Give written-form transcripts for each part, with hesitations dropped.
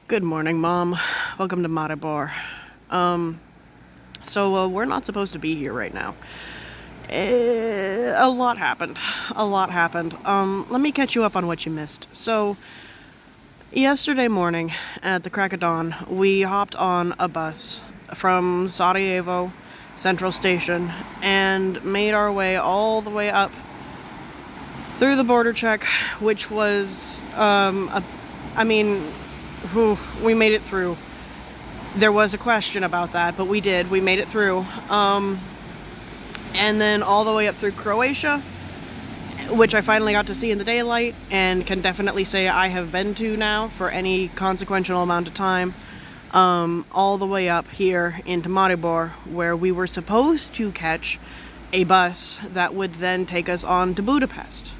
Good morning, Mom. Welcome to Maribor. We're not supposed to be here right now. A lot happened. A lot happened. Let me catch you up on what you missed. So, yesterday morning, at the crack of dawn, we hopped on a bus from Sarajevo Central Station and made our way all the way up through the border check, which was, we made it through. There was a question about that, but we did. We made it through. And then all the way up through Croatia, which I finally got to see in the daylight and can definitely say I have been to now for any consequential amount of time. All the way up here into Maribor, where we were supposed to catch a bus that would then take us on to Budapest.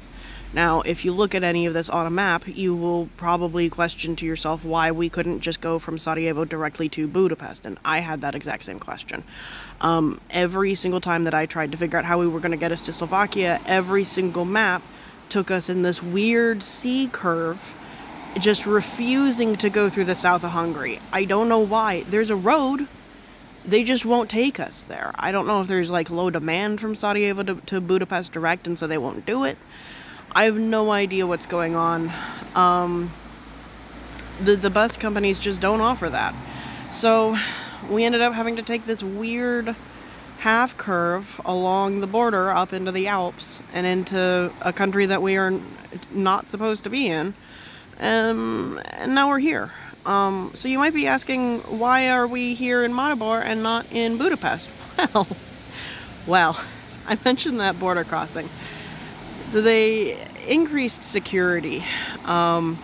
Now, if you look at any of this on a map, you will probably question to yourself why we couldn't just go from Sarajevo directly to Budapest, and I had that exact same question. Every single time that I tried to figure out how we were going to get us to Slovakia, every single map took us in this weird C curve, just refusing to go through the south of Hungary. I don't know why. There's a road, they just won't take us there. I don't know if there's like low demand from Sarajevo to Budapest direct, and so they won't do it. I have no idea what's going on. The bus companies just don't offer that. So we ended up having to take this weird half curve along the border up into the Alps and into a country that we are not supposed to be in. And now we're here. So you might be asking, why are we here in Maribor and not in Budapest? Well, I mentioned that border crossing. So they increased security, and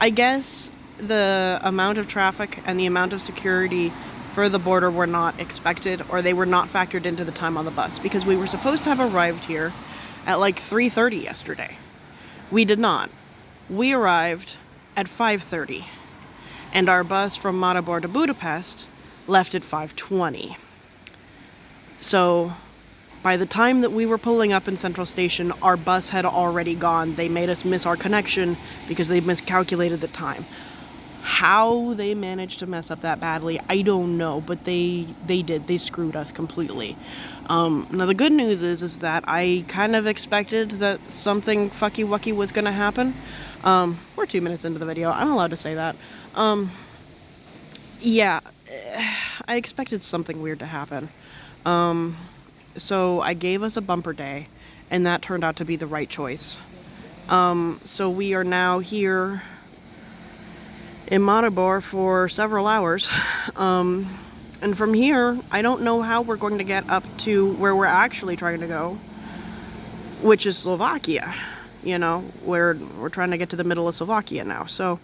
I guess the amount of traffic and the amount of security for the border were not expected, or they were not factored into the time on the bus, because we were supposed to have arrived here at like 3:30 yesterday. We did not. We arrived at 5:30, and our bus from Maribor to Budapest left at 5:20. So by the time that we were pulling up in Central Station, our bus had already gone. They made us miss our connection because they miscalculated the time. How they managed to mess up that badly, I don't know, but they did. They screwed us completely. Now the good news is that I kind of expected that something fucky-wucky was going to happen. We're 2 minutes into the video. I'm allowed to say that. Yeah, I expected something weird to happen. So I gave us a bumper day, and that turned out to be the right choice. So we are now here in Maribor for several hours. And from here, I don't know how we're going to get up to where we're actually trying to go, which is Slovakia. You know, we're trying to get to the middle of Slovakia now. So,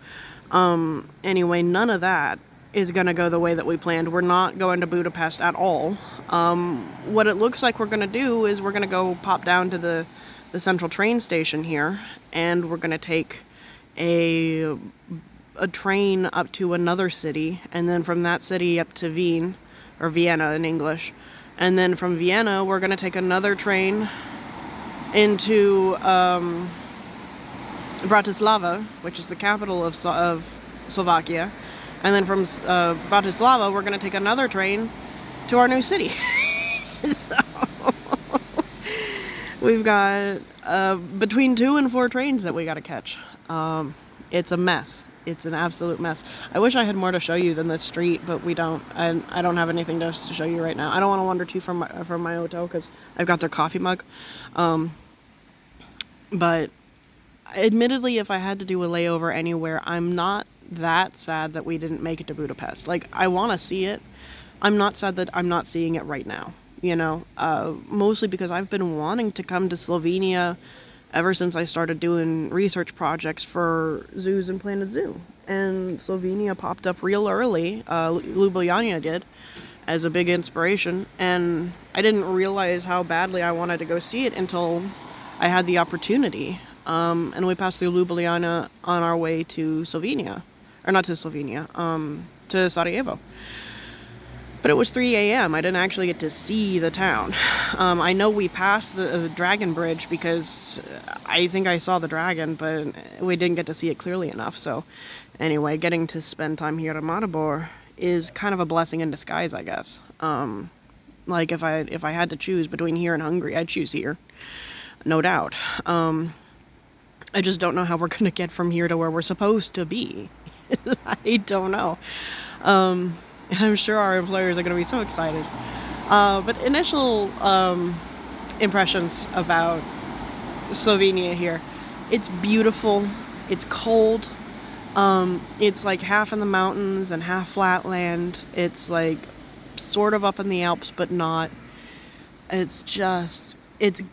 anyway, none of that is going to go the way that we planned. We're not going to Budapest at all. What it looks like we're going to do is we're going to go pop down to the central train station here, and we're going to take a train up to another city, and then from that city up to Wien, or Vienna in English. And then from Vienna, we're going to take another train into Bratislava, which is the capital of Slovakia. And then from Bratislava, we're going to take another train to our new city. So we've got between 2 and 4 trains that we got to catch. It's a mess. It's an absolute mess. I wish I had more to show you than this street, but we don't. I don't have anything to show you right now. I don't want to wander too from my hotel because I've got their coffee mug. But admittedly, if I had to do a layover anywhere, I'm not that sad that we didn't make it to Budapest. Like, I want to see it. I'm not sad that I'm not seeing it right now, you know, mostly because I've been wanting to come to Slovenia ever since I started doing research projects for zoos and Planet Zoo. And Slovenia popped up real early, Ljubljana did, as a big inspiration, and I didn't realize how badly I wanted to go see it until I had the opportunity. And we passed through Ljubljana on our way to Slovenia. Or not to Slovenia, to Sarajevo. But it was 3 a.m. I didn't actually get to see the town. I know we passed the dragon bridge because I think I saw the dragon, but we didn't get to see it clearly enough. So anyway, getting to spend time here at Maribor is kind of a blessing in disguise, I guess. Like if I had to choose between here and Hungary, I'd choose here, no doubt. I just don't know how we're gonna get from here to where we're supposed to be. I don't know. And I'm sure our employers are gonna be so excited. But initial impressions about Slovenia here. It's beautiful. It's cold. It's like half in the mountains and half flat land. It's like sort of up in the Alps, but not. It's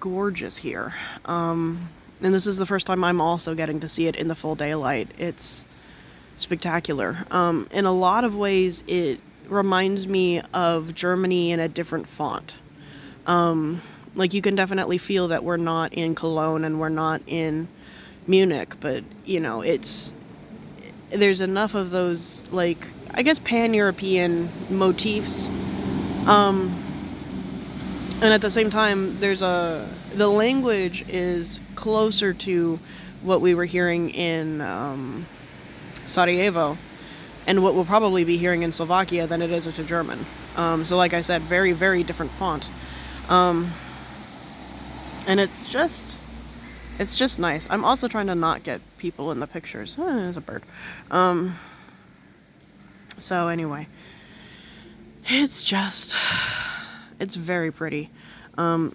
gorgeous here. And this is the first time I'm also getting to see it in the full daylight. It's spectacular. In a lot of ways, it reminds me of Germany in a different font. Like you can definitely feel that we're not in Cologne and we're not in Munich, but you know, there's enough of those, like, I guess pan-European motifs. And at the same time, the language is closer to what we were hearing in Sarajevo and what we'll probably be hearing in Slovakia than it is to German. So like I said, very, very different font. And it's just nice. I'm also trying to not get people in the pictures. There's a bird. So anyway, it's very pretty.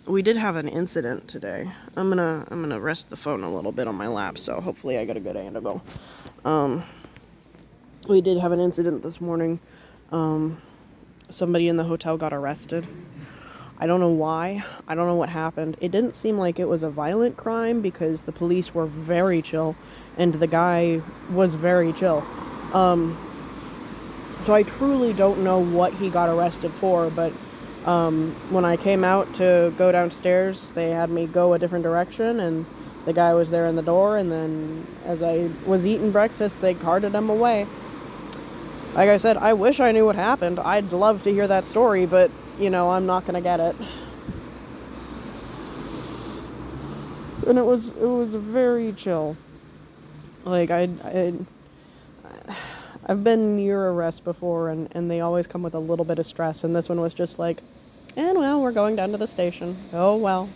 We did have an incident today. I'm gonna rest the phone a little bit on my lap, so hopefully I get a good angle. We did have an incident this morning. Somebody in the hotel got arrested. I don't know why. I don't know what happened. It didn't seem like it was a violent crime because the police were very chill and the guy was very chill. So I truly don't know what he got arrested for, but when I came out to go downstairs, they had me go a different direction, and the guy was there in the door, and then as I was eating breakfast, they carted him away. Like I said, I wish I knew what happened. I'd love to hear that story, but, you know, I'm not gonna get it. And it was very chill. Like, I've been near arrest before, and they always come with a little bit of stress, and this one was just like, and well, we're going down to the station. Oh, well.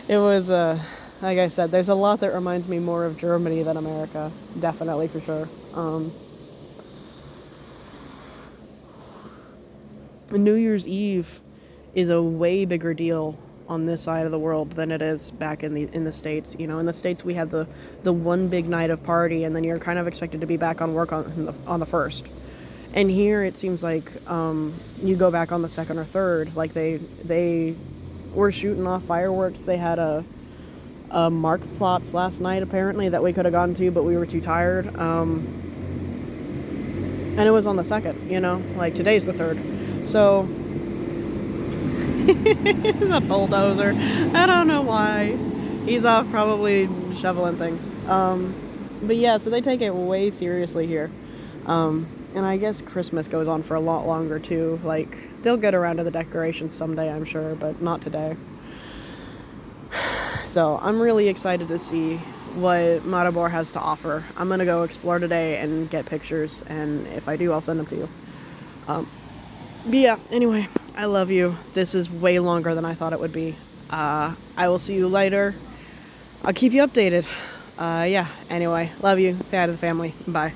It was, like I said, there's a lot that reminds me more of Germany than America. Definitely, for sure. New Year's Eve is a way bigger deal on this side of the world than it is back in the States. You know, in the States we have the one big night of party, and then you're kind of expected to be back on work on the first. And here it seems like you go back on the second or third. Like they were shooting off fireworks. They had a Marktplatz last night apparently that we could have gone to, but we were too tired. And it was on the second. You know, like today's the third. So. He's a bulldozer. I don't know why. He's off probably shoveling things. But yeah, so they take it way seriously here. And I guess Christmas goes on for a lot longer too. Like, they'll get around to the decorations someday, I'm sure, but not today. So I'm really excited to see what Maribor has to offer. I'm gonna go explore today and get pictures, and if I do, I'll send them to you. But yeah, anyway, I love you. This is way longer than I thought it would be. I will see you later. I'll keep you updated. Yeah, anyway, love you. Say hi to the family. Bye.